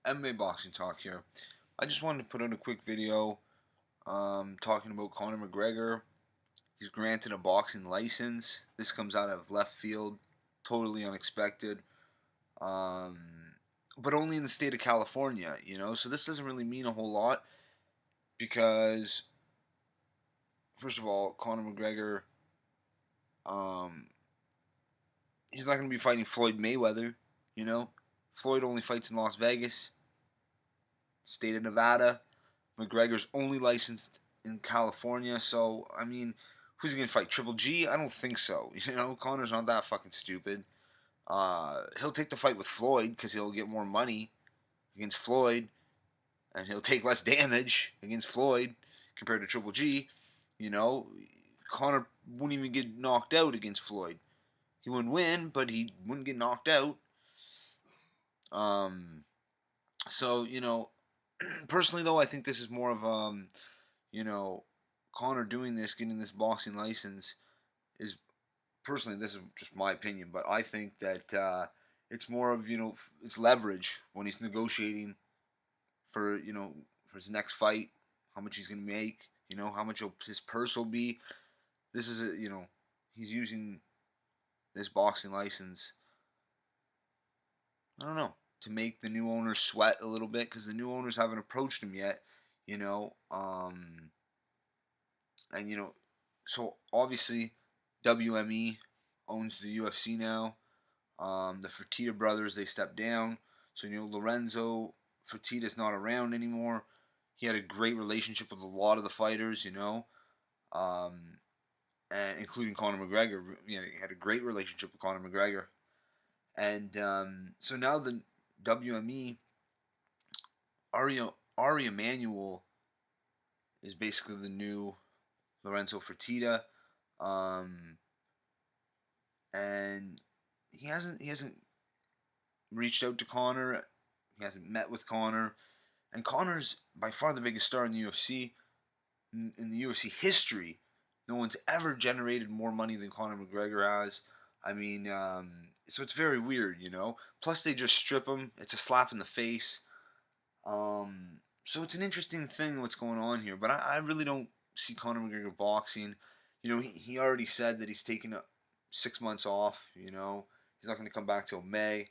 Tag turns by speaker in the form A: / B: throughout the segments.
A: MMA Boxing Talk here. I just wanted to put out a quick video talking about Conor McGregor. He's granted a boxing license. This comes out of left field, totally unexpected, um, but only in the state of California, So this doesn't really mean a whole lot because, first of all, Conor McGregor, um, he's not going to be fighting Floyd Mayweather, you know. Floyd only fights in Las Vegas, state of Nevada. McGregor's only licensed in California, so I mean, who's he gonna fight? Triple G? I don't think so. Connor's not that fucking stupid. He'll take the fight with Floyd because he'll get more money against Floyd, and he'll take less damage against Floyd compared to Triple G. You know, Connor wouldn't even get knocked out against Floyd. He wouldn't win, but he wouldn't get knocked out. Um, so personally though, I think this is more of you know, Connor doing this, getting this boxing license, is personally, this is just my opinion, but I think that it's more of it's leverage when he's negotiating for for his next fight, how much he's gonna make, how much his purse will be. This is he's using this boxing license. I don't know, to make the new owners sweat a little bit because the new owners haven't approached him yet. You know, um, and so obviously WME owns the UFC now. The Fertitta brothers, they stepped down, so Lorenzo Fertitta's not around anymore. He had a great relationship with a lot of the fighters, um, and including Conor McGregor. He had a great relationship with Conor McGregor, and so now the WME, Ari Emanuel is basically the new Lorenzo Fertitta. Um, and he hasn't reached out to Conor. He hasn't met with Conor, and Conor's by far the biggest star in the UFC. In the UFC history, no one's ever generated more money than Conor McGregor has. I mean, so it's very weird. Plus, they just strip him. It's a slap in the face. So it's an interesting thing what's going on here, but I really don't see Conor McGregor boxing. He already said that he's taking 6 months off. He's not going to come back till May,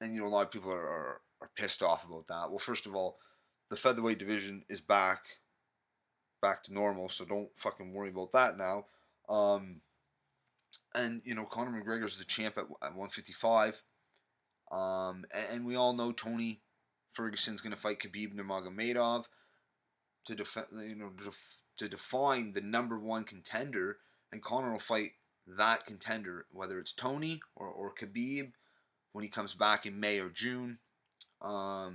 A: and a lot of people are pissed off about that. Well, first of all, the featherweight division is back to normal, so don't fucking worry about that now. And Conor McGregor's the champ at 155. And we all know Tony Ferguson's going to fight Khabib Nurmagomedov to define the number one contender, and Conor will fight that contender, whether it's Tony or Khabib, when he comes back in May or June. So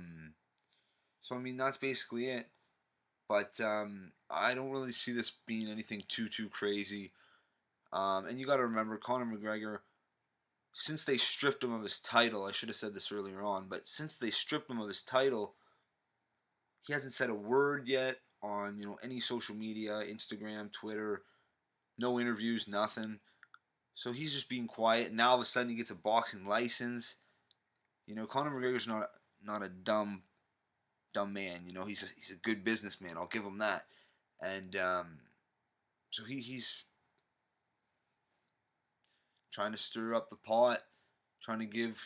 A: I mean, that's basically it. But I don't really see this being anything too crazy. And you got to remember, Conor McGregor, since they stripped him of his title, I should have said this earlier on, but since they stripped him of his title, he hasn't said a word yet on any social media, Instagram, Twitter, no interviews, nothing. So he's just being quiet. Now all of a sudden he gets a boxing license. Conor McGregor's not a dumb man. He's a good businessman. I'll give him that. And so he's trying to stir up the pot, trying to give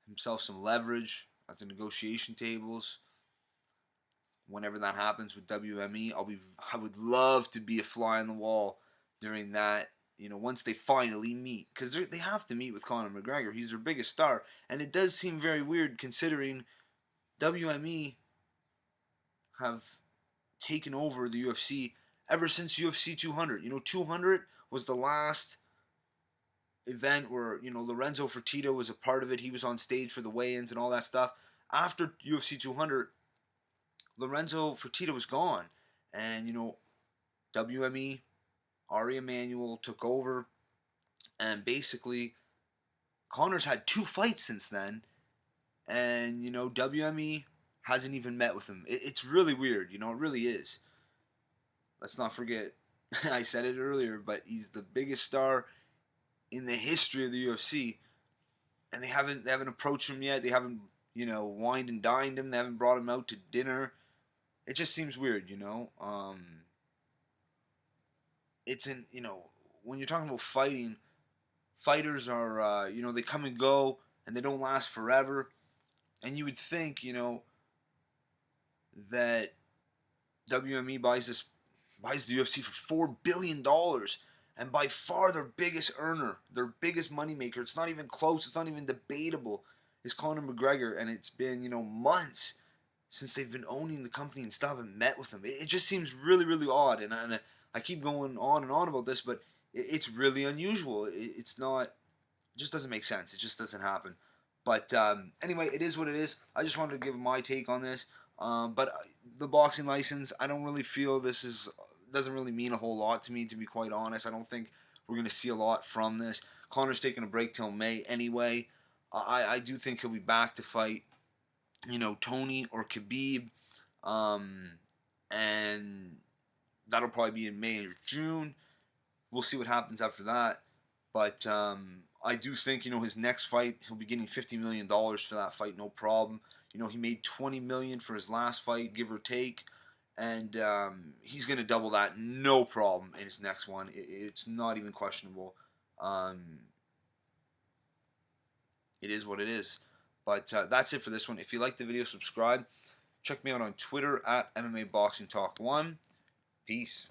A: himself some leverage at the negotiation tables. Whenever that happens with WME, I would love to be a fly on the wall during that. Once they finally meet, because they have to meet with Conor McGregor. He's their biggest star, and it does seem very weird considering WME have taken over the UFC ever since UFC 200. 200 was the last event where Lorenzo Fertitta was a part of it. He was on stage for the weigh-ins and all that stuff. After UFC 200, Lorenzo Fertitta was gone, and WME, Ari Emanuel took over, and basically Conor's had 2 fights since then, and WME hasn't even met with him. It's really weird, it really is. Let's not forget, I said it earlier, but he's the biggest star in the history of the UFC, and they haven't approached him yet. They haven't, wined and dined him. They haven't brought him out to dinner. It just seems weird, It's when you're talking about fighting, fighters are, they come and go and they don't last forever. And you would think, that WME buys the UFC for $4 billion, and by far their biggest earner, their biggest moneymaker. It's not even close. It's not even debatable. Is Conor McGregor, and it's been months since they've been owning the company and still haven't met with him. It just seems really, really odd, and I keep going on and on about this, but it's really unusual. It's not. It just doesn't make sense. It just doesn't happen. But anyway, it is what it is. I just wanted to give my take on this. But the boxing license, I don't really feel doesn't really mean a whole lot to me, to be quite honest. I don't think we're going to see a lot from this. Conor's taking a break till May anyway. I do think he'll be back to fight, Tony or Khabib. And that'll probably be in May or June. We'll see what happens after that. But I do think, his next fight, he'll be getting $50 million for that fight, no problem. He made $20 million for his last fight, give or take. And he's going to double that, no problem, in his next one. It's not even questionable. It is what it is. But that's it for this one. If you like the video, subscribe. Check me out on Twitter at MMA Boxing Talk 1. Peace.